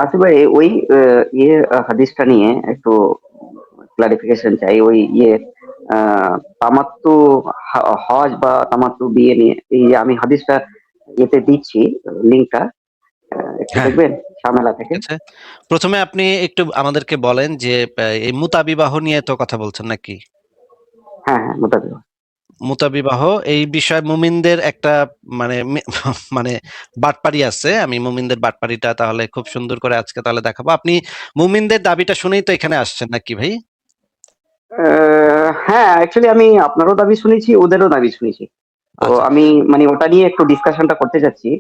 আসিফ ভাই, ওই হাদিসটা নিয়ে একটু ক্লারিফিকেশন চাই। ওই তামাত্তু হজ বা তামাত্তু বিয়ে নিয়ে, এই যে আমি হাদিসটা দিচ্ছি, লিঙ্কটা একটু হ্যাঁ, দেখবেন ঝামেলা থেকে। ঠিক আছে। প্রথমে আপনি একটু আমাদেরকে বলেন যে এই মুতাবিবাহ নিয়ে তো কথা বলছেন নাকি? হ্যাঁ, হ্যাঁ, মোতাবেক। মুতাবিবাহ এই বিষয়ে মুমিনদের একটা মানে মানে বাটপারি আছে। আমি মুমিনদের বাটপারিটা তাহলে খুব সুন্দর করে আজকে তাহলে দেখাবো। আপনি মুমিনদের দাবিটা শুনেই তো এখানে আসছেন নাকি ভাই? হ্যাঁ, অ্যাকচুয়ালি আমি আপনারও দাবি শুনেছি, ওদেরও দাবি শুনেছি। তো আচ্ছা। আমি মানে ওটা নিয়ে একটু ডিসকাশনটা করতে চাচ্ছি।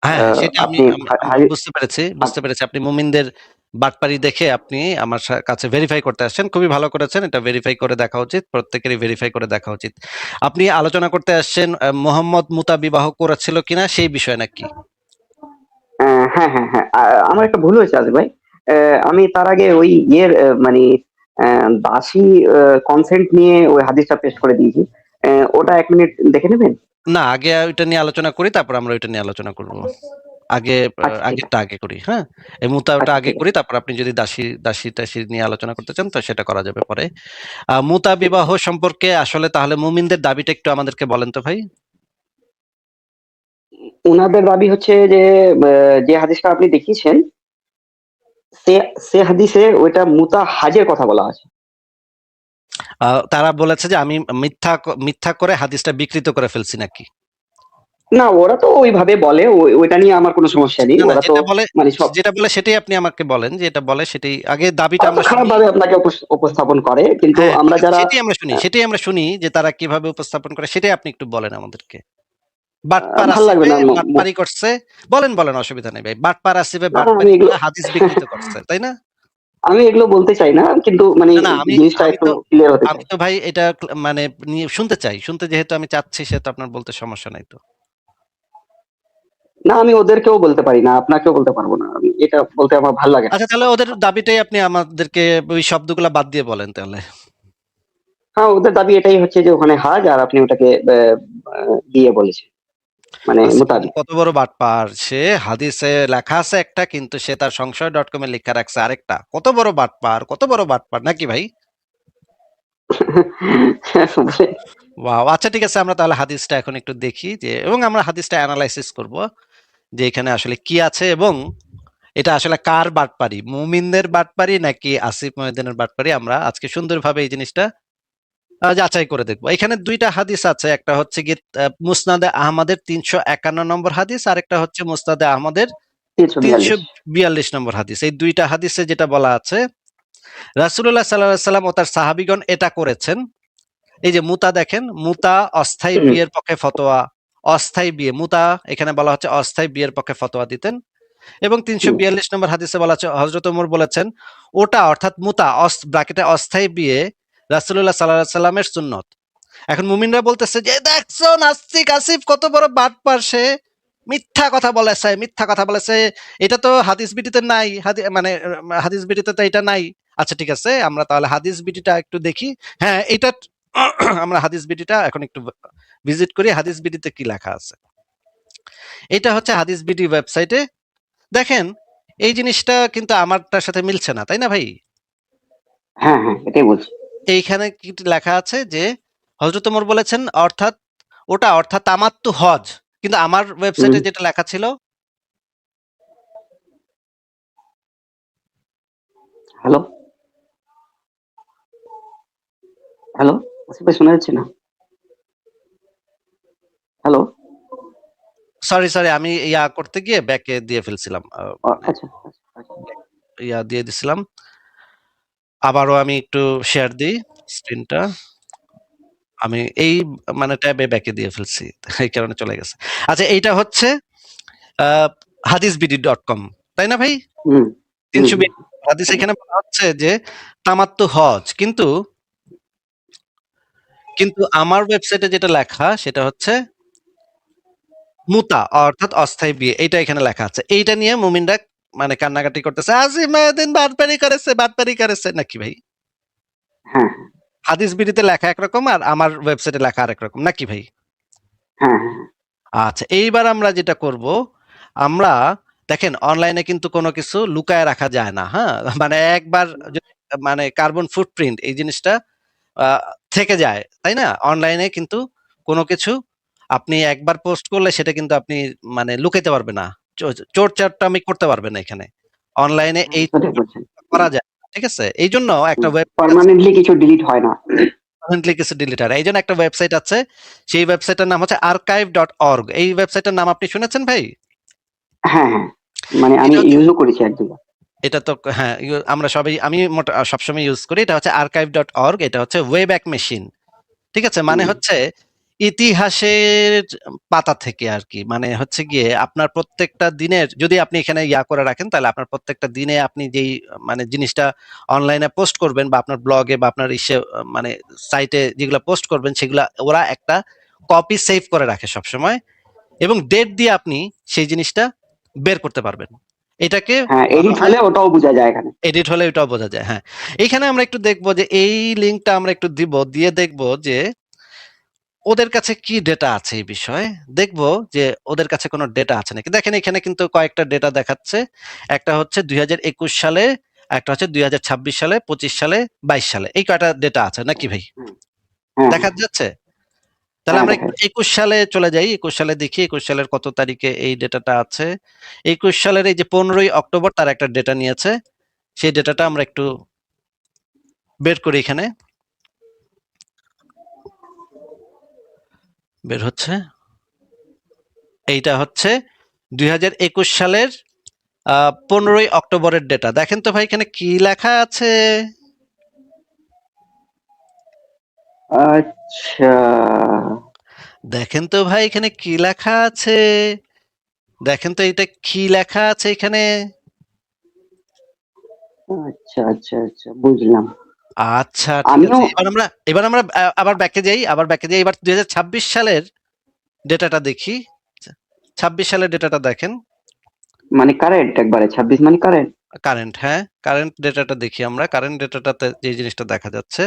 হ্যাঁ, হ্যাঁ, সেটা আমি আপনি আমি আমি বুঝতে পেরেছি, বুঝতে পেরেছি। আপনি মুমিনদের বাটপারি দেখে আপনি আমার কাছে ভেরিফাই করতে আসছেন। খুবই ভালো করেছেন। এটা ভেরিফাই করে দেখা উচিত। প্রত্যেকেরই ভেরিফাই করে দেখা উচিত। আপনি আলোচনা করতে আসছেন মোহাম্মদ মুতাবিবাহ করেছিল কিনা সেই বিষয়ে নাকি? হ্যাঁ, হ্যাঁ, হ্যাঁ। আমার একটা ভুল হয়েছে আজ ভাই। আমি তার আগে ওই মানে দাসী কনসেন্ট নিয়ে ওই হাদিসটা পেশ করে দিয়েছি। ওটা ১ মিনিট দেখে নেবেন? না, আগে ওইটা নিয়ে আলোচনা করি, তারপর আমরা ওইটা নিয়ে আলোচনা করব। আগে আচ্ছা, ঠিক আছে। আগেরটা আগে করি, হ্যাঁ? এই মুতাটা আচ্ছা, আগে ঠিক করি, আছে। তারপর আপনি যদি দাসী-টাসী নিয়ে আলোচনা করতে চান তো সেটা করা যাবে পরে। মুতা বিবাহ সম্পর্কে আসলে তাহলে মুমিনদের দাবিটা একটু আমাদেরকে বলেন তো ভাই। উনাদের দাবি হচ্ছে যে যে হাদিসটা আপনি দেখিয়েছেন, সে সে হাদিসে ওইটা হাজের কথা বলা আছে। তারা বলেছে যে আমি মিথ্যা করে হাদিসটা বিকৃত করে ফেলছি নাকি? না, ওরা তো ওইভাবে বলে। ওইটা নিয়ে আমার কোনো সমস্যা নেই। না, না, ওরা তো যেটা বলে মানে সব যেটা বলে সেটাই আপনি আমাকে বলেন। যেটা বলে সেটাই আগে দাবিটা ওরা তো আমরা শুনি। খারাপভাবে আপনাকে উপস্থাপন করে। কিন্তু হ্যাঁ, ঠিক আমরা আছে। যারা সেটাই আমরা শুনি যে তারা কিভাবে উপস্থাপন করে সেটাই আপনি একটু বলেন আমাদেরকে। বাটপার ভাল লাগবে আসিফে না। বাটপারি করছে। বলেন, বলেন, অসুবিধা নেই ভাই। বাটপার আসিফে না, না, আমি বাটপারি এগুলো করে হাদিস বিকৃত করছে। তাই না? আমি এগুলো বলতে চাই না। কিন্তু মানে না, না, আমি জিনিসটা আমি একটু তো ক্লিয়ার হতে আমি চাই। তো ভাই এটা মানে নিয়ে শুনতে চাই। শুনতে যেহেতু আমি চাচ্ছি সেহেতু আপনার বলতে সমস্যা নাই তো। না, আমি ওদেরকেও বলতে পারি না, আপনাকেও বলতে পারব না। এটা বলতে আমার ভাল লাগে না। আচ্ছা, তাহলে ওদের দাবিটাই আপনি আমাদেরকে ওই শব্দগুলা বাদ দিয়ে বলেন তাহলে। হ্যাঁ, ওদের দাবি এটাই হচ্ছে যে ওখানে হাজ, আর আপনি ওটাকে দিয়ে বলেছেন। মানে আসিফ মাহমুদ মোতাবিক। কত বড় বাটপার! সে হাদিসে লেখা আছে একটা কিন্তু সে তার সংশয়.com এ লিখা রাখছে আরেকটা। কত বড় বাটপার, কত বড় বাটপার নাকি ভাই? ওয়াও! আচ্ছা, ঠিক আছে, আমরা তাহলে হাদিসটা এখন একটু দেখি যে এবং আমরা হাদিসটা এনালাইসিস করব যে এখানে আসলে কি আছে এবং এটা আসলে কার বাটপারি? মুমিনদের বাটপারি নাকি আসিফ মহিউদ্দিনের বাটপারি? আমরা আজকে সুন্দরভাবে এই জিনিসটা যাচাই করে দেখব। এখানে ২ টা হাদিস আছে। একটা হচ্ছে গিয়ে মুসনাদে আহমদের ৩৫১ নম্বর হাদিস, আরেকটা হচ্ছে মুসনাদে আহমদের ৩৪২। ৩৪২ নম্বর হাদিস। এই ২ টা হাদিসে যেটা বলা আছে, রাসূলুল্লাহ সাল্লাল্লাহু আলাইহি সাল্লাম ও তার সাহাবীগণ এটা করেছেন। এই যে মুতা দেখেন, মুতা অস্থায়ী বিয়ের পক্ষে ফতোয়া, অস্থায়ী বিয়ে, মুতা এখানে বলা হচ্ছে অস্থায়ী বিয়ের পক্ষে ফতোয়া দিতেন। এবং ৩৪২ নম্বর হাদিসে বলা আছে হযরত ওমর বলেছেন, ওটা অর্থাৎ মুতা ব্র্যাকেটে অস্থায়ী বিয়ে রাসূলুল্লাহ সাল্লাল্লাহু আলাইহি সাল্লামের সুন্নত। এখন মুমিনরা বলতেছে যে দেখছো নাস্তিক আসিফ কত বড় বাটপার সে, মিথ্যা কথা বলেছে, মিথ্যা কথা বলেছে। এটা তো হাদিস বিটিতে নাই, মানে হাদিস বিটিতে তো এটা নাই। আচ্ছা, ঠিক আছে, আমরা তাহলে হাদিস বিটিটা একটু দেখি। হ্যাঁ, এটা আমরা হাদিস বিটিটা এখন একটু ভিজিট করি। হাদিস বিটিতে কি লেখা আছে? এটা হচ্ছে হাদিস বিডি ওয়েবসাইটে। দেখেন, এই জিনিসটা কিন্তু আমারটার সাথে মিলছে না, তাই না ভাই? হ্যাঁ, হ্যাঁ, এটাই বলছি। এইখানে কি লেখা আছে যে হযরত ওমর বলেছেন অর্থাৎ ওটা অর্থাৎ তামাত্তু হজ। কিন্তু আমার হুম। ওয়েবসাইটে যেটা লেখা ছিল হ্যালো, হ্যালো, আসিফ ভাই, শোনা যাচ্ছে না? হ্যালো। সরি, আমি ইয়া করতে গিয়ে ব্যাকে দিয়ে ফেলছিলাম। মানে আচ্ছা, আচ্ছা, আচ্ছা। ইয়া দিয়ে দিছিলাম। আবারও আমি একটু শেয়ার দিই স্ক্রিনটা। আমি এই মানে ট্যাবে ব্যাকে দিয়ে ফেলছি। এই কারণে চলে গেছে। আচ্ছা, এইটা হচ্ছে আ hadithbd.com, তাই না ভাই? হুম, হুম, ৩২০ হুম। হাদিস এখানে বলা হচ্ছে যে তামাত্তু হজ। কিন্তু আমার ওয়েবসাইটে যেটা লেখা সেটা হচ্ছে মুতা অর্থাৎ অস্থায়ী বিয়ে। এইটা এখানে লেখা আছে। এইটা নিয়ে মুমিনরা মানে কান্নাকাটি করতেছে। আসিফ মাহমুদ্দিন বাটপারি করেছে নাকি ভাই? হ্যাঁ, হাদিস বিডিতে লেখা একরকম আর আমার ওয়েবসাইটে লেখা আরেক রকম নাকি ভাই? হ্যাঁ, হ্যাঁ, হ্যাঁ। আচ্ছা, এইবার আমরা যেটা করব, আমরা দেখেন অনলাইনে কিন্তু কোনো কিছু লুকায় রাখা যায় না, হ্যাঁ? মানে একবার মানে কার্বন ফুটপ্রিন্ট এই জিনিসটা থেকে যায়, তাই না? অনলাইনে কিন্তু কোনো কিছু আপনি একবার পোস্ট করলে সেটা কিন্তু আপনি মানে লুকাইতে পারবে না। চোর চারটামি করতে পারবে না এখানে। অনলাইনে এই সঠিক বলছেন। করা যায় না, ঠিক আছে? এইজন্য একটা ওয়েবসাইট আছে, পার্মানেন্টলি কিছু ডিলিট হয় না। পার্মানেন্টলি কিছু ডিলিট হয় না। এইজন্য একটা ওয়েবসাইট আছে। সেই ওয়েবসাইটের নাম হচ্ছে archive.org। এই ওয়েবসাইটের নাম আপনি শুনেছেন ভাই? হ্যাঁ, হ্যাঁ। মানে আমি এটা হচ্ছে ইউজও করেছি ১-২ বার। এটা তো হ্যাঁ, আমরা সবাই আমি সবসময় ইউজ করি। এটা হচ্ছে archive.org। এটা হচ্ছে ওয়েব্যাক মেশিন। ঠিক আছে? মানে হুম, হচ্ছে ইতিহাসের পাতা থেকে আরকি। মানে হচ্ছে গিয়ে আপনার প্রত্যেকটা দিনের যদি আপনি এখানে করে রাখেন তাহলে আপনার প্রত্যেকটা দিনে আপনি যেই মানে জিনিসটা অনলাইনে পোস্ট করবেন বা আপনার ব্লগে বা আপনার মানে সাইটে যেগুলা পোস্ট করবেন সেগুলা ওরা একটা কপি সেভ করে রাখে সবসময় এবং ডেট দিয়ে আপনি সেই জিনিসটা বের করতে পারবেন। এটাকে হ্যাঁ, বলা এডিট হয় হলে ওটাও বোঝা যায় এখানে। এডিট হলে ওটাও বোঝা যায়। হ্যাঁ। এইখানে আমরা একটু দেখব যে এই লিঙ্কটা আমরা একটু দিব। দিয়ে দেখব যে ওদের কাছে কি ডেটা আছে এই বিষয়ে। দেখব যে ওদের কাছে কোনো ডেটা আছে নাকি। দেখেন এখানে কিন্তু কয়েকটা ডেটা দেখাচ্ছে। একটা হচ্ছে ২০২১ সালে, একটা হচ্ছে ২০২৬ সালে, ২৫ সালে, ২২ সালে। এই কয়টা ডেটা আছে নাকি ভাই? হুম, হ্যাঁ, দেখা যাচ্ছে? তাহলে হ্যাঁ, আমরা দেখা একটু যাচ্ছে। ২১ সালে চলে যাই। ২১ সালে দেখি ২১ সালের কত তারিখে এই ডেটাটা আছে। ২১ সালের এই যে ১৫ই অক্টোবর তার একটা ডেটা নিয়েছে। সেই ডেটাটা আমরা একটু বের করি এখানে। বের হচ্ছে। এইটা হচ্ছে ২০২১ সালের ১৫ই অক্টোবরের ডেটা। দেখেন তো ভাই এখানে কি লেখা আছে? আচ্ছা, দেখেন তো ভাই এখানে কি লেখা আছে? দেখেন তো এটা কি লেখা আছে এখানে? আচ্ছা, আচ্ছা, আচ্ছা, বুঝলাম। আচ্ছা ঠিক আমিও আছে। এবার আমরা আবার ব্যাকে যাই। এবার ২০২৬ সালের ডেটাটা দেখি। ২৬ সালের ডেটাটা দেখেন। মানে কারেন্ট একবারে ২৬ মানে কারেন্ট। কারেন্ট, হ্যাঁ, কারেন্ট ডেটাটা দেখি আমরা। কারেন্ট ডেটাটাতে যে জিনিসটা দেখা যাচ্ছে।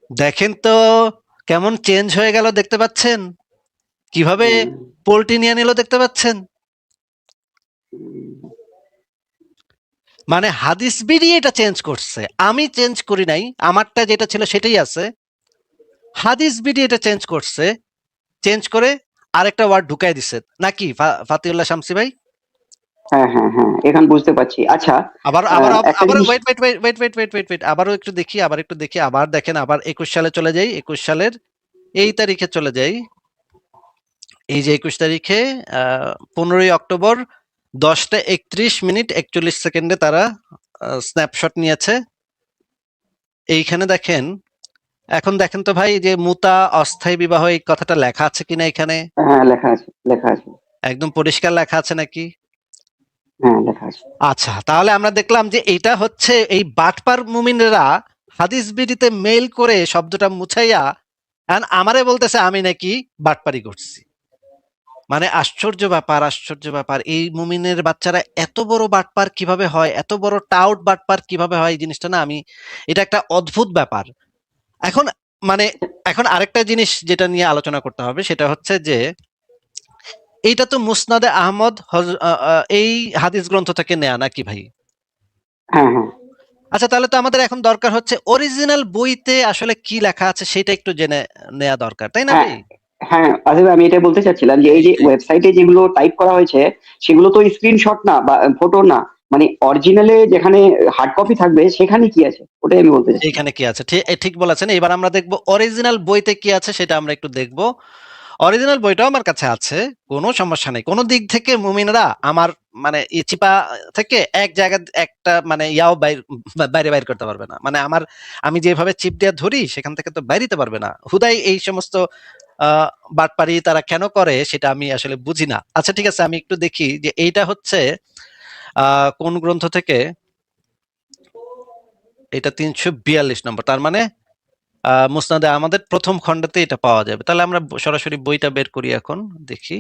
দেখেন তো কেমন চেঞ্জ হয়ে গেল দেখতে পাচ্ছেন? কিভাবে হুম, পোল্টি নিয়ে নিল দেখতে পাচ্ছেন? হুম, মানে হাদিস বিডি এটা চেঞ্জ করছে। আমি চেঞ্জ করি নাই। আমারটা যেটা ছিল সেটাই আছে। হাদিস বিডি এটা চেঞ্জ করছে। চেঞ্জ করে আরেকটা ওয়ার্ড ঢুকাই দিছে। নাকি ফাতিউল্লাহ শামসী ভাই? হ্যাঁ, হ্যাঁ, হ্যাঁ, এখন বুঝতে পারছি। আচ্ছা, আবার আবার একটা আবার জিনিস। ওয়েট। আবারও একটু দেখি, আবার একটু দেখি। আবার দেখেন আবার ২১ সালে চলে যাই। ২১ সালের এই তারিখে চলে যাই। এই যে ২১ তারিখে ১৫ই অক্টোবর ১০টা ৩১ মিনিট ৪১ সেকেন্ডে তারা স্ন্যাপশট নিয়েছে। এইখানে দেখেন, এখন দেখেন তো ভাই যে মুতা অস্থায়ী বিবাহ এই কথাটা লেখা আছে কিনা এখানে? হ্যাঁ, লেখা আছে, লেখা আছে। একদম পরিষ্কার লেখা আছে নাকি? হ্যাঁ, লেখা আছে। আচ্ছা, তাহলে আমরা দেখলাম যে এইটা হচ্ছে এই বাটপার মুমিনরা হাদিস বিডিতে মেইল করে শব্দটা মুছাইয়া আমারে বলতেছে আমি নাকি বাটপারি করছি। মানে আশ্চর্য ব্যাপার। এই মুমিনের বাচ্চারা এত বড় বাটপার কিভাবে হয়? এত বড় টাউট বাটপার কিভাবে হয়? এই জিনিসটা না আমি এটা একটা অদ্ভুত ব্যাপার। এখন মানে এখন আরেকটা জিনিস যেটা নিয়ে আলোচনা করতে হবে সেটা হচ্ছে যে এইটা তো মুসনাদে আহমদ এই হাদিস গ্রন্থ থেকে নেয়া নাকি ভাই? হ্যাঁ, হ্যাঁ, আচ্ছা তাহলে তো আমাদের এখন দরকার হচ্ছে অরিজিনাল বইতে আসলে কি লেখা আছে সেটা একটু জেনে নেয়া দরকার। তাই না হ্যাঁ, ভাই? হ্যাঁ, আসলে আমি এটাই বলতে চাচ্ছিলাম যে এই যে এইটাই। ওয়েবসাইটে যেগুলো টাইপ করা হয়েছে সেগুলো তো স্ক্রিনশট না বা ফটো না। মানে অরিজিনালে যেখানে হার্ড কপি থাকবে সেখানে কি আছে? ওটাই আমি বলতে চাচ্ছিলাম। সেইখানে কি আছে? ঠিক বলেছেন। এবার আমরা দেখব অরিজিনাল বইতে কি আছে সেটা আমরা একটু দেখব। অরিজিনাল বইটাও আমার কাছে আছে। কোনো সমস্যা নেই। কোন দিক থেকে মুমিনরা আমার মানে চিপা থেকে এক জায়গা একটা মানে বাইরে বাইর করতে পারবে না। মানে আমি যেভাবে চিপ দিয়ে ধরি সেখান থেকে তো বাইরিতে পারবে না। হুদাই এই সমস্ত আ বাটপারি তারা কেন করে সেটা আমি আসলে বুঝি না। আচ্ছা ঠিক আছে আমি একটু দেখি যে এইটা হচ্ছে আ কোন গ্রন্থ থেকে? এটা ৩৪২ নম্বর। তার মানে মুসনাদে আমাদের ১ম খণ্ডেতে এটা পাওয়া যাবে। তাহলে আমরা সরাসরি বইটা বের করি এখন। দেখি।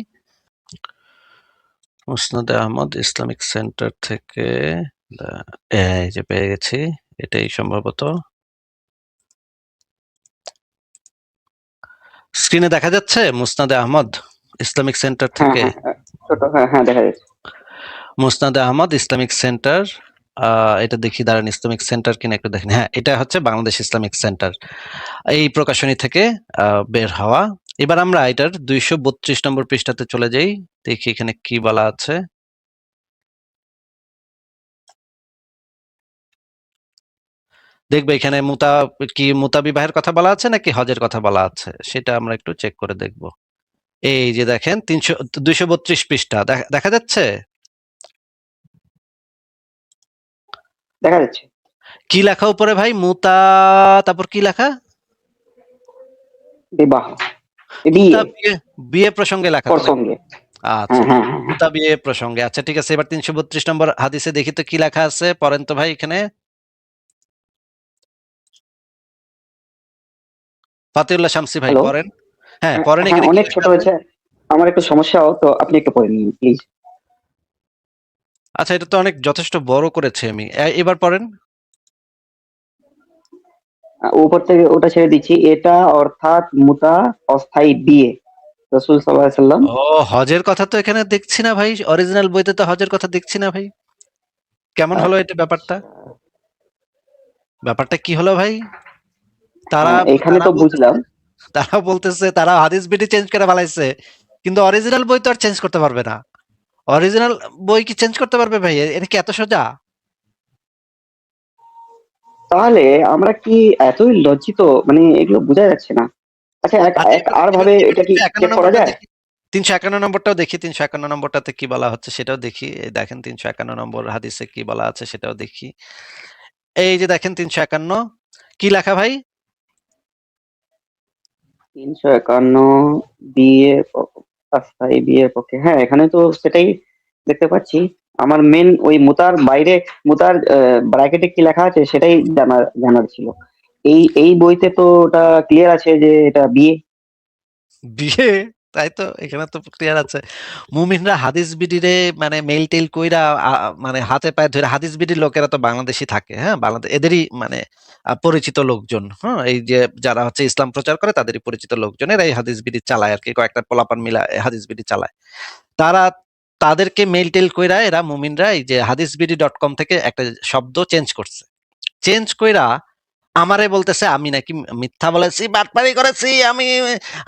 মুসনাদে আহমদ ইসলামিক সেন্টার থেকে দা এই যে পেয়ে গেছি। এটাই সম্ভবত। স্ক্রিনে দেখা যাচ্ছে মুসনাদে আহমদ ইসলামিক সেন্টার হ্যাঁ থেকে। হ্যাঁ ছোট, হ্যাঁ হ্যাঁ দেখা যাচ্ছে। মুসনাদে আহমদ ইসলামিক সেন্টার, এটা দেখি দাঁড়ান, ইসলামিক সেন্টার কিনা একটু দেখেন। হ্যাঁ, এটা হচ্ছে বাংলাদেশ ইসলামিক সেন্টার, এই প্রকাশনী থেকে বের হওয়া। এবার আমরা এটার 232 নম্বর পৃষ্ঠাতে চলে যাই, দেখি এখানে কি বলা আছে। দেখবে এখানে মুতা বিবাহের কথা বলা আছে নাকি হজের কথা বলা আছে, সেটা আমরা একটু চেক করে দেখব। এই যে দেখেন 232 পৃষ্ঠা দেখা যাচ্ছে। দেখা যাচ্ছে। কি লেখা উপরে ভাই? মুতা, তারপর কি লেখা? বিবাহ, মুতা বিয়ে বিয়ে, বিয়ে প্রসঙ্গে লেখা তো নাকি? প্রসঙ্গে। আচ্ছা, হ্যাঁ হ্যাঁ হ্যাঁ। মুতা বিয়ে প্রসঙ্গে। আচ্ছা ঠিক আছে, এবার 332 নম্বর হাদিসে দেখি তো কি লেখা আছে, পড়েন তো ভাই এখানে। ফাতিউল্লাহ শামসী ভাই হ্যালো। পড়েন। হ্যাঁ হ্যাঁ পড়েন, হ্যাঁ, এখানে কি অনেক ছোট লেখা আছে? হয়েছে, আমার একটু সমস্যাও তো, আপনি একটু পড়ে নিন প্লিজ। আচ্ছা, এটা তো অনেক যথেষ্ট বড় করেছে আমি। এবার পড়েন। উপর থেকে ওটা ছেড়ে দিচ্ছি। এটা অর্থাৎ মুতা অস্থায়ী বিয়ে। রাসূল সাল্লাল্লাহু আলাইহি সাল্লাম। ও, হজের কথা তো এখানে দেখছি না ভাই, অরিজিনাল বইতে তো হজের কথা দেখছি না ভাই। কেমন হলো এটা ব্যাপারটা? আচ্ছা, ব্যাপারটা কি হলো ভাই? তারা এখানে তারা তো বলতেছে বুঝলাম। তারা বলতেছে তারা হাদিস বিডি চেঞ্জ করে ফেলাইছে, কিন্তু অরিজিনাল বই তো আর চেঞ্জ করতে পারবে না। অরিজিনাল বই কি চেঞ্জ করতে পারবে ভাই? এটা কি এত সোজা? তাহলে আমরা কি এতই লজ্জিত, মানে এগুলো বোঝা যাচ্ছে না। আচ্ছা, এক আচ্ছা, এক এবার আর এবার ভাবে এবার এটা কি 351 চেক করা নম্বরটা যায়? দেখি। 351 নম্বরটাও দেখি, 351 নম্বরটাতে কি বলা হচ্ছে সেটাও দেখি। এই দেখেন 351 নম্বর হাদিসে কি বলা আছে সেটাও দেখি। এই যে দেখেন 351, কি লেখা ভাই? 351 বিয়ে অস্থায়ী বিয়ের পক্ষে। হ্যাঁ, এখানে তো সেটাই দেখতে পাচ্ছি। আমার মেন ওই মুতার বাইরে, মুতার ব্র্যাকেটে কি লেখা আছে সেটাই জানার ছিল। এই বইতে তো ওটা ক্লিয়ার আছে যে এটা বিয়ে। বিয়ে, তাই তো এখানে তো ক্লিয়ার আছে। মুমিনরা হাদিস বিডিরে মানে মেইল টেইল কইরা মানে হাতে পায়ে ধরে, হাদিস বিডির লোকেরা তো বাংলাদেশি থাকে, হ্যাঁ বাংলাদেশ এদেরই মানে পরিচিত লোকজন, হ্যাঁ এই যে যারা হচ্ছে ইসলাম প্রচার করে তাদেরই পরিচিত লোকজন, এরা এই হাদিস বিডি চালায় আর কি, কয়েকটা পোলাপান মিলা এই হাদিস বিডি চালায়। তারা তাদেরকে মেইল টেইল কইরা এরা মুমিনরা এই যে hadisbidi.com থেকে একটা শব্দ চেঞ্জ করছে। চেঞ্জ কইরা আমারে বলতেছে আমি নাকি মিথ্যা বলেছি, বাটপারি করেছি, আমি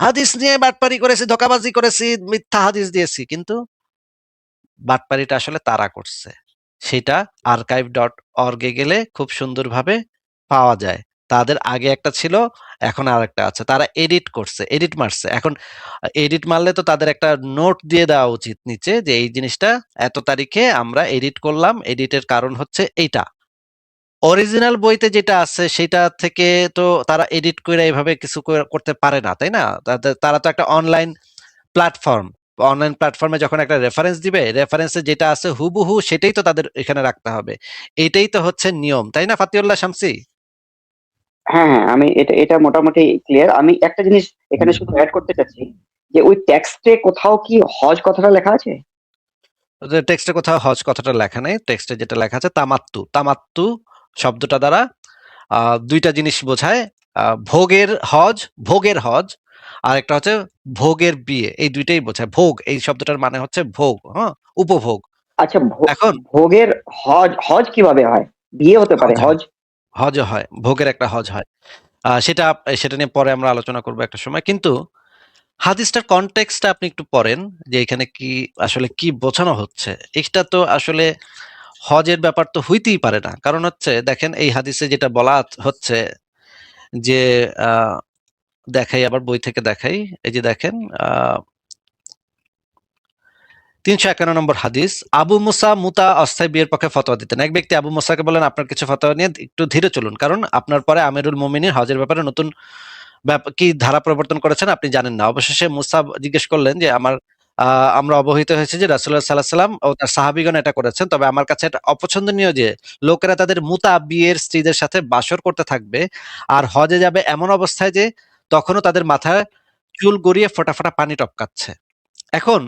হাদিস নিয়ে বাটপারি করেছি, ধোঁকাবাজি করেছি, মিথ্যা হাদিস দিয়েছি। কিন্তু বাটপারিটা আসলে তারা করছে। সেটা archive.org এ গেলে খুব সুন্দরভাবে পাওয়া যায়। তাদের আগে একটা ছিল, এখন আরেকটা আছে। তারা এডিট করছে, এডিট মারছে। এখন এডিট মারলে তো তাদের একটা নোট দিয়ে দেওয়া উচিত নিচে যে এই জিনিসটা এত তারিখে আমরা এডিট করলাম, এডিটের কারণ হচ্ছে এইটা। অরিজিনাল বইতে যেটা আছে সেটা থেকে তো তারা এডিট করে এভাবে কিছু করতে পারে না, তাই না? তারা তো একটা অনলাইন প্ল্যাটফর্ম, অনলাইন প্ল্যাটফর্মে যখন একটা রেফারেন্স দিবে, রেফারেন্সে যেটা আছে হুবহু সেটাই তো তাদের এখানে রাখতে হবে। এটাই তো হচ্ছে নিয়ম, তাই না ফাতিউল্লাহ শামসী? হ্যাঁ হ্যাঁ, আমি এটা এটা মোটামুটি ক্লিয়ার। আমি একটা জিনিস এখানে শুধু অ্যাড করতে চাচ্ছি, যে ওই টেক্সটে কোথাও কি হজ কথাটা লেখা আছে? টেক্সটে কোথাও হজ কথাটা লেখা নেই, টেক্সটে যেটা লেখা আছে তামাত্তু। তামাত্তু শব্দটা দ্বারা দুইটা জিনিস বোঝায়, ভোগের হজ, ভোগের হজ, আর একটা হচ্ছে ভোগের বিয়ে, এই দুইটাই বোঝায়। ভোগ এই শব্দটার মানে হচ্ছে ভোগ, হ্যাঁ, উপভোগ। আচ্ছা, এখন ভোগের হজ, হজ কিভাবে হয়? বিয়ে হতে পারে হজ হয়, হজ? হজও হয়, ভোগের একটা হজ হয়। সেটা সেটা নিয়ে পরে আমরা আলোচনা করবো একটা সময়। কিন্তু হাদিসটার কনটেক্সটটা আপনি একটু পড়েন, যে এখানে কি আসলে কি বোঝানো হচ্ছে। এটা তো আসলে হজের ব্যাপার তো হইতেই পারে না। কারণ হচ্ছে দেখেন এই হাদিসে যেটা বলা হচ্ছে যে আহ, দেখাই, আবার বই থেকে দেখাই। এই যে দেখেন, আহ 351 নম্বর হাদিস, আবু মুসা মুতা অস্থায়ী বিয়ের পক্ষে ফতোয়া দিতেন। এক ব্যক্তি আবু মুসাকে বলেন, আপনার কিছু ফতোয়া নিয়ে একটু ধীরে চলুন, কারণ আপনার পরে আমিরুল মুমিনিন হজের ব্যাপারে নতুন কি ধারা প্রবর্তন করেছেন আপনি জানেন না। অবশেষে মুসা জিজ্ঞেস করলেন যে আমরা অবহিত হয়েছে যে রাসূলুল্লাহ সাল্লাল্লাহু আলাইহি ওয়াসাল্লাম ও তার সাহাবীগণ এটা করেছেন, তবে আমার কাছে এটা অপছন্দনীয় যে লোকেরা তাদের মুতা বিয়ের স্ত্রীদের সাথে বাসর করতে থাকবে আর হজে যাবে এমন অবস্থায় যে তখনও তাদের মাথায় চুল গড়িয়ে ফোঁটা ফোঁটা পানি টপকাচ্ছে। এখন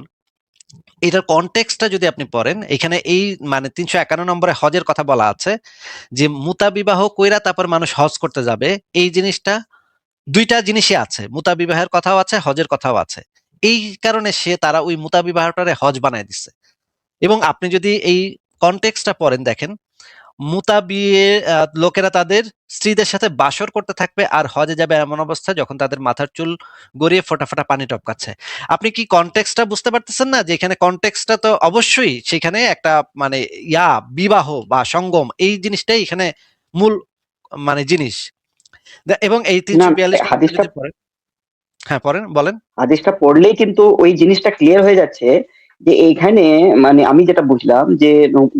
এটার কনটেক্সটটা যদি আপনি পড়েন, এখানে এই মানে 351 নম্বরে হজের কথা বলা আছে, যে মুতা বিবাহ কইরা তারপর মানুষ হজ করতে যাবে, এই জিনিসটা দুইটা জিনিসই আছে, মুতা বিবাহের কথাও আছে, হজের কথাও আছে। এই কারণে তারা ওই মুতা বিবাহটারে হজ বানায় দিচ্ছে। এবং আপনি যদি এই কনটেক্সটটা পড়েন, দেখেন মুতা বিয়ে লোকেরা তাদের স্ত্রীদের সাথে বাসর করতে থাকবে আর হজে যাবে এমন অবস্থায় যখন তাদের মাথার চুল গড়িয়ে ফোঁটা ফোঁটা পানি টপকাচ্ছে। আপনি কি কনটেক্সটটা বুঝতে পারতেছেন না? যে এখানে কনটেক্সটটা তো অবশ্যই সেখানে একটা মানে বিবাহ বা সঙ্গম এই জিনিসটাই এখানে মূল মানে জিনিস। এবং এই না, ৩৪২ নম্বরটা হাদিসটা যদি পড়েন, হ্যাঁ পড়েন, বলেন। হাদিসটা পড়লেই কিন্তু ওই জিনিসটা ক্লিয়ার হয়ে যাচ্ছে যে এইখানে, মানে আমি যেটা বুঝলাম যে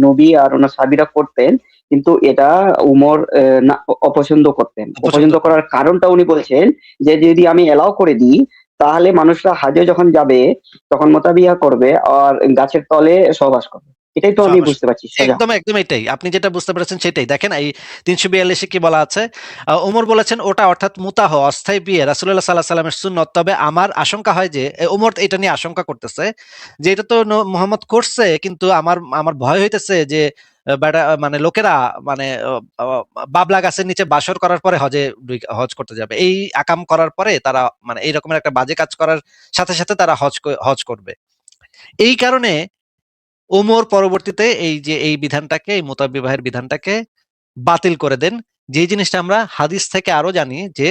নবী আর ওনার সাহাবীরা করতেন, কিন্তু এটা উমর না, অপছন্দ করতেন। অপছন্দ অপছন্দ করে। করার কারণটা উনি বলছেন যে যদি আমি এলাও করে দিই তাহলে মানুষরা হাজে যখন যাবে তখন মোতাবিয়া করবে আর গাছের তলে সহবাস করবে। এটাই তো আমি সহবাস বুঝতে পারছি সোজা। একদম, একদম এটাই। আপনি যেটা বুঝতে পেরেছেন সেটাই। দেখেন এই ৩৪২ কি বলা আছে? ওমর বলেছেন ওটা অর্থাৎ মুতাহ অস্থায়ী বিয়ে রাসূলুল্লাহ সাল্লাল্লাহু আলাইহি ওয়াসাল্লামের সুন্নত। তবে আমার আশঙ্কা হয় যে ওমর এটা নিয়ে আশঙ্কা করতেছে যে এটা তো মুহাম্মদ করছে, কিন্তু আমার আমার ভয় হইতেছে যে বেটা মানে লোকেরা মানে বাবলা গাছের নিচে বাসর করার পরে হজ করতে যাবে। এই আকাম করার পরে তারা মানে এই রকমের একটা বাজে কাজ করার সাথে সাথে তারা হজ করবে। এই কারণে ওমর পরবর্তীতে এই যে এই বিধানটাকে, এই মুতা বিবাহের বিধানটাকে বাতিল করে দেন। যে জিনিসটা আমরা হাদিস থেকে আরো জানি যে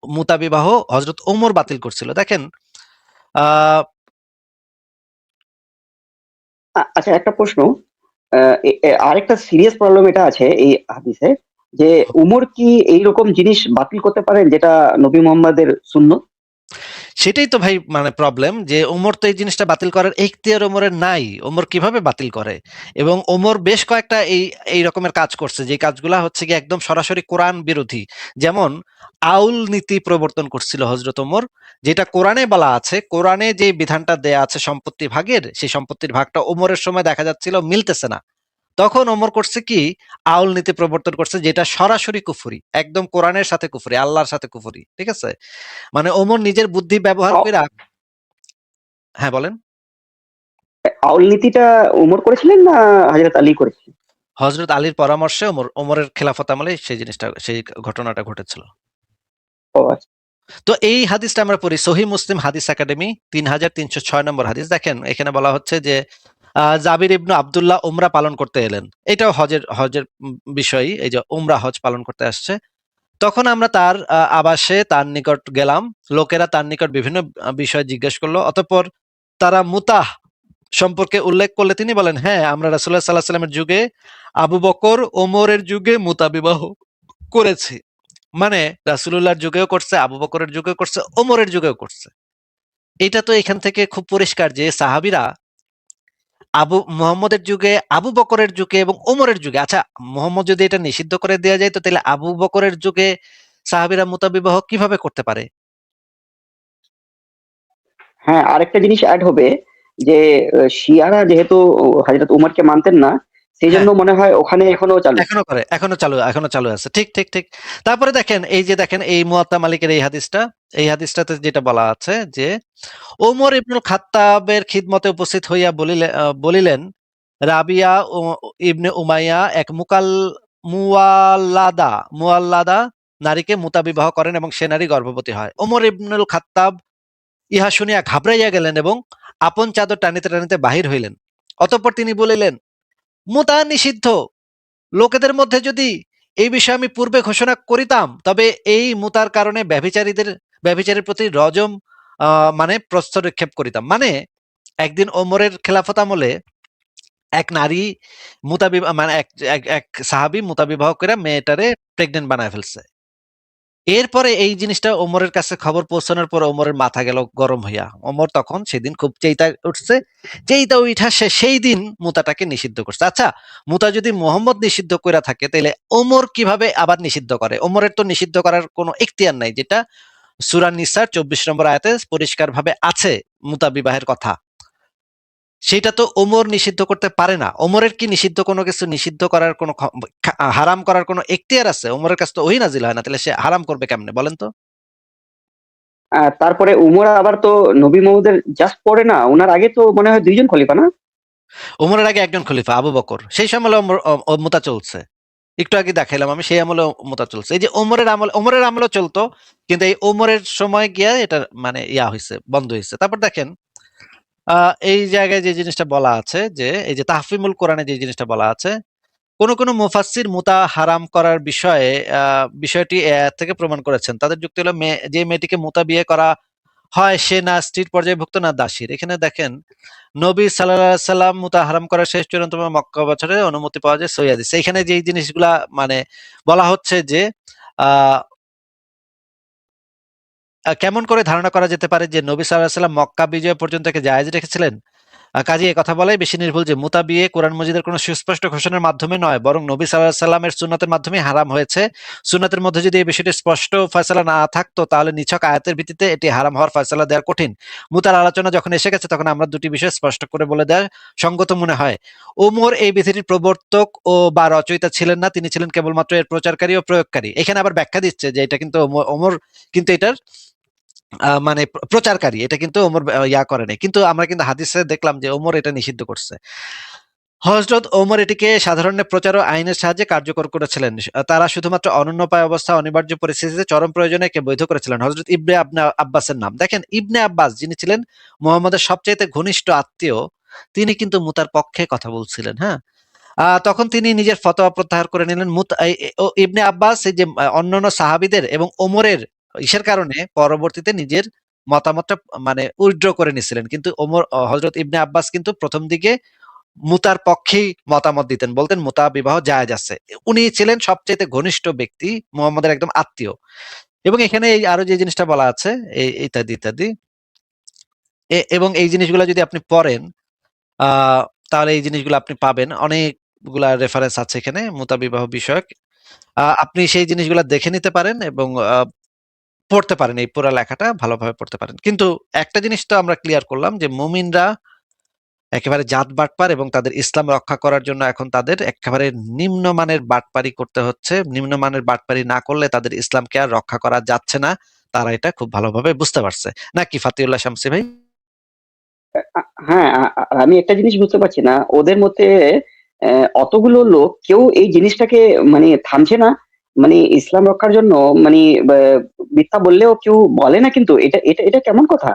মুতা বিবাহ হযরত ওমর বাতিল করছিল। দেখেন আহ আচ্ছা, একটা প্রশ্ন। আরেকটা সিরিয়াস প্রবলেম এটা আছে এই হাদিসে, যে উমর কি এইরকম জিনিস বাতিল করতে পারেন যেটা নবী মোহাম্মদের সুন্নত? সেটাই তো ভাই মানে প্রবলেম যে ওমর তো এই জিনিসটা বাতিল করার এখতিয়ার ওমরের নাই। ওমর কিভাবে বাতিল করে? এবং ওমর বেশ কয়েকটা এই রকমের কাজ করছে যে কাজগুলা হচ্ছে কি একদম সরাসরি কোরআন বিরোধী। যেমন আউল নীতি প্রবর্তন করছিল হযরত ওমর, যেটা কোরআনে বলা আছে। কোরআনে যে বিধানটা দেয়া আছে সম্পত্তি ভাগের, সেই সম্পত্তির ভাগটা ওমরের সময় দেখা যাচ্ছিল মিলতেছে না। তখন ওমর করছে কি আউল নীতি প্রবর্তন করছে, যেটা সরাসরি কুফরি, একদম কোরআনের সাথে কুফরি, আল্লাহর সাথে কুফরি। ঠিক আছে? মানে ওমর নিজের বুদ্ধি ব্যবহার আ- কইরা, হ্যাঁ বলেন। আউল নীতিটা উমর করেছিলেন না হযরত আলী করেছিলেন? হযরত আলীর পরামর্শে ওমরের খেলাফত আমলে সেই ঘটনাটা ঘটেছিল। ও আচ্ছা। তো এই হাদিসটা আমরা পড়ি সহিহ মুসলিম হাদিস একাডেমি ৩৩০৬ নম্বর হাদিস। দেখেন এখানে বলা হচ্ছে যে জাবির ইবনু আব্দুল্লাহ উমরা পালন করতে এলেন। এটাও হজের হজের বিষয়ই, এই যে উমরা হজ পালন করতে আসছে। তখন আমরা তার আবাসে তার নিকট গেলাম। লোকেরা তার নিকট বিভিন্ন বিষয় জিজ্ঞেস করলো। অতঃপর তারা মুতাহ সম্পর্কে উল্লেখ করলে তিনি বলেন, হ্যাঁ আমরা রাসূলুল্লাহ সাল্লাল্লাহু আলাইহি ওয়াসাল্লামের যুগে, আবু বকর ওমরের যুগে মুতা বিবাহ করেছি। মানে রাসূলুল্লাহর যুগেও করছে, আবু বকরের যুগেও করছে, ওমরের যুগেও করছে। এটা তো এখান থেকে খুব পরিষ্কার যে সাহাবীরা মুহাম্মদের যুগে, আবু বকরের যুগে এবং ওমরের যুগে, আচ্ছা মুহাম্মদ যদি এটা নিষিদ্ধ করে দেয়া যায় তো তাহলে আবু বকরের যুগে সাহাবীরা মুতা বিবাহ কিভাবে করতে পারে? হ্যাঁ, আরেকটা জিনিস অ্যাড হবে যে শিয়ারা যেহেতু হযরত উমরকে মানতেন না, সেই হ্যাঁ, জন্য মনে হয় ওখানে এখনো চালু। এখনো করে, এখনো চালু আছে। ঠিক, ঠিক, ঠিক। তারপরে দেখেন এই যে দেখেন এই মুয়াত্তা মালিকের এই হাদিসটা, এই হাদিসটাতে যেটা বলা আছে যে ওমর ইবনুল খাত্তাবের খিদমতে উপস্থিত হইয়া বলিলেন, রাবিয়া ইবনে উমাইয়া এক মুয়াল্লাদা নারীকে মুতাবিবাহ করেন এবং সে নারী গর্ভবতী হয়। ওমর ইবনুল খাত্তাব ইহা শুনিয়া ঘাবড়াইয়া গেলেন এবং আপন চাদর টানিতে টানিতে বাহির হইলেন। অতঃপর তিনি বলিলেন, মুতা নিষিদ্ধ। লোকেদের মধ্যে যদি এই বিষয়ে আমি পূর্বে ঘোষণা করিতাম তবে এই মুতার কারণে ব্যভিচারীর প্রতি রজম মানে প্রস্তরনিক্ষেপ করিতাম। মানে একদিন ওমরের খেলাফত আমলে এক নারী মানে এক সাহাবী মুতাবিবাহ করে মেয়েটারে প্রেগনেন্ট বানায় ফেলছে। এরপরে এই জিনিসটা ওমরের কাছে খবর পৌঁছানোর পর ওমরের মাথা গেল গরম হইয়া। ওমর তখন সেদিন খুব চেইতা উঠছে। চেইতা উইঠা সে সেই দিন মুতাটাকে নিষিদ্ধ করছে। আচ্ছা, মুতা যদি মুহাম্মদ নিষিদ্ধ কইরা থাকে তাইলে ওমর কিভাবে আবার নিষিদ্ধ করে? ওমরের তো নিষিদ্ধ করার কোনো ইখতিয়ার নাই, যেটা সূরা নিসার ২৪ নম্বর আয়াতে পরিষ্কারভাবে আছে মুতা বিবাহের কথা। সেটা তো ওমর নিষিদ্ধ করতে পারে না। ওমরের কি নিষিদ্ধ কোনো কিছু নিষিদ্ধ করার কোনো হারাম করার কোনো এখতিয়ার আছে? ওমরের কাছে তো ওহী নাজিল হয় না। তাহলে সে হারাম করবে কেমনে বলেন তো? তারপরে উমর আবার তো নবী মোহাম্মদের জাস্ট পরে না, উনার আগে তো মনে হয় ২ জন খলিফা না? ওমরের আগে একজন খলিফা আবু বকর। সেই সময় মুতা চলছে। একটু আগে দেখাইলাম আমি, সেই আমলে মুতা চলছে। এই যে ওমরের আমলেও চলতো, কিন্তু এই ওমরের সময় গিয়া এটা মানে ইয়া হয়েছে, বন্ধ হয়েছে। তারপর দেখেন এই জায়গায় যে জিনিসটা বলা আছে, যে এই যে তাহফিমুল কোরআনে যে জিনিসটা বলা আছে, কোন কোন মুফাসসির মুতা হারাম করার বিষয়ে বিষয়টি এ আয়াত থেকে প্রমাণ করেছেন। তাদের যুক্তি হলো যে মেয়েটিকে মুতা বিয়ে করা হয় সে না স্ত্রীর পর্যায়ভুক্ত না দাসীর। এখানে দেখেন নবী সাল্লাল্লাহু আলাইহি সাল্লাম মুতা হারাম করার শেষ চূড়ান্তম মক্কা বছরে অনুমতি পাওয়া যায় সহিহ হাদিসে। এখানে যেই জিনিসগুলা মানে বলা হচ্ছে যে আহ কেমন করে ধারণা করা যেতে পারে যে নবী সাল্লাল্লাহু আলাইহি সাল্লাম মক্কা বিজয় পর্যন্ত একে জায়েজ রেখেছিলেন? কাজেই এ কথা বলাই বেশি নির্ভুল যে মুতা বিয়ে কোরআন মজিদের কোনো সুস্পষ্ট ঘোষণার মাধ্যমে নয়, বরং নবী সাল্লাল্লাহু আলাইহি সাল্লামের সুন্নতের মাধ্যমে হারাম হয়েছে। সুন্নতের মধ্যে যদি এই বিষয়টি স্পষ্ট ফয়সালা না থাকতো, তাহলে নিছক আয়াতের ভিত্তিতে এটি হারাম হওয়ার ফয়সালা দেওয়া কঠিন। মুতার আলোচনা যখন এসে গেছে, তখন আমরা দুটি বিষয় স্পষ্ট করে বলে দেওয়া সঙ্গত মনে হয়। ওমর এই বিধিটির প্রবর্তক বা রচয়িতা ছিলেন না, তিনি ছিলেন কেবলমাত্র এর প্রচারকারী ও প্রয়োগকারী। এখানে আবার ব্যাখ্যা দিচ্ছে যে এটা কিন্তু ওমর কিন্তু এটার মানে প্রচারকারী, এটা কিন্তু ওমর ইয়া করে নাই। কিন্তু আমরা কিন্তু হাদিসে দেখলাম যে ওমর এটা নিষিদ্ধ করছে। হযরত ওমর এটিকে সাধারণ প্রচার ও আইনের সাহায্যে কার্যকর করেছিলেন। তারা শুধুমাত্র অনুন্নপায় অবস্থা অনিবার্য পরিস্থিতিতে চরম প্রয়োজনে একে বৈধ করেছিলেন। হযরত ইবনে আব্বাসের নাম দেখেন, ইবনে আব্বাস যিনি ছিলেন মুহাম্মদের সবচাইতে ঘনিষ্ঠ আত্মীয়, তিনি কিন্তু মুতার পক্ষে কথা বলছিলেন। হ্যাঁ, তখন তিনি নিজের ফতোয়া প্রত্যাহার করে নিলেন। ইবনে আব্বাস এই যে অন্যান্য সাহাবীদের এবং ওমরের ইসের কারণে পরবর্তীতে নিজের মতামতটা মানে উইথড্র করে নিছিলেন। কিন্তু হযরত ইবনে আব্বাস কিন্তু প্রথম দিকে মুতার পক্ষেই মতামত দিতেন, বলতেন মুতা বিবাহ জায়েজ আছে। উনি ছিলেন সবচাইতে ঘনিষ্ঠ ব্যক্তি, মুহাম্মদের একদম আত্মীয়। এবং এখানে এই আরো যে জিনিসটা বলা আছে ইত্যাদি ইত্যাদি, এবং এই জিনিসগুলো যদি আপনি পড়েন তাহলে এই জিনিসগুলো আপনি পাবেন। অনেকগুলা রেফারেন্স আছে এখানে মুতা বিবাহ বিষয়ক। আপনি সেই জিনিসগুলো দেখে নিতে পারেন এবং পড়তে পারেন, এই পুরা লেখাটা ভালোভাবে পড়তে পারেন। কিন্তু একটা জিনিস তো আমরা ক্লিয়ার করলাম যে মুমিনরা একেবারে জাত বাটপার, এবং তাদের ইসলাম রক্ষা করার জন্য এখন তাদের একেবারে নিম্নমানের বাটপারি করতে হচ্ছে। নিম্নমানের বাটপারি না করলে তাদের ইসলামকে আর রক্ষা করা যাচ্ছে না। তারা এটা খুব ভালোভাবে বুঝতে পারছে, নাকি ফাতিউল্লাহ শামসী ভাই? হ্যাঁ, আমি একটা জিনিস বুঝতে পারছি না, ওদের মধ্যে অতগুলো লোক কেউ এই জিনিসটাকে মানে থামছে না, মানে ইসলাম রক্ষার জন্য, মানে মিথ্যা বললেও কেউ বলে না, কিন্তু এটা এটা এটা কেমন কথা?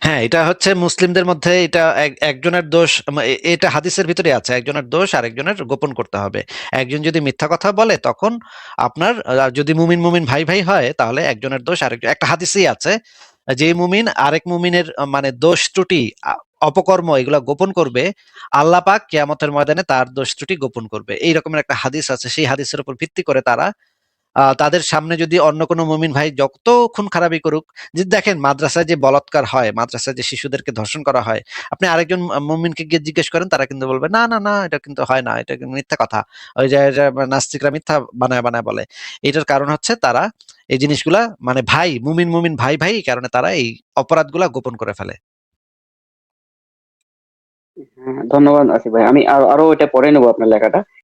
হ্যাঁ, এটা হচ্ছে মুসলিমদের মধ্যে এটা একজনের দোষ, এটা হাদিসের ভিতরে আছে, একজনের দোষ আর একজনের গোপন করতে হবে। একজন যদি মিথ্যা কথা বলে, তখন আপনার যদি মুমিন মুমিন ভাই ভাই হয়, তাহলে একজনের দোষ আরেকজন, একটা হাদিসেই আছে যে মুমিন আরেক মুমিনের মানে দোষ ত্রুটি অপকর্ম এগুলা গোপন করবে, আল্লাহ পাক কিয়ামতের ময়দানে তার দোষ ত্রুটি গোপন করবে। এই রকমের একটা হাদিস আছে। সেই হাদিসের উপর ভিত্তি করে তারা তাদের সামনে যদি অন্য কোনো মুমিন ভাই যত খুন খারাপি করুক, যে দেখেন মাদ্রাসায় যে বলাৎকার হয়, মাদ্রাসায় যে শিশুদেরকে ধর্ষণ করা হয়, আপনি আরেকজন মুমিনকে গিয়ে জিজ্ঞেস করেন, তারা কিন্তু বলবে না না না, এটা কিন্তু হয় না, এটা কিন্তু মিথ্যা কথা। ওই যে নাস্তিকরা মিথ্যা বানায় বানায় বলে। এটার কারণ হচ্ছে তারা এই জিনিসগুলা মানে ভাই মুমিন মুমিন ভাই ভাই, এই কারণে তারা এই অপরাধগুলা গোপন করে ফেলে। হ্যাঁ, ধন্যবাদ আসিফ ভাই, আমি আরো এটা পড়ে নেবো আপনার লেখাটা।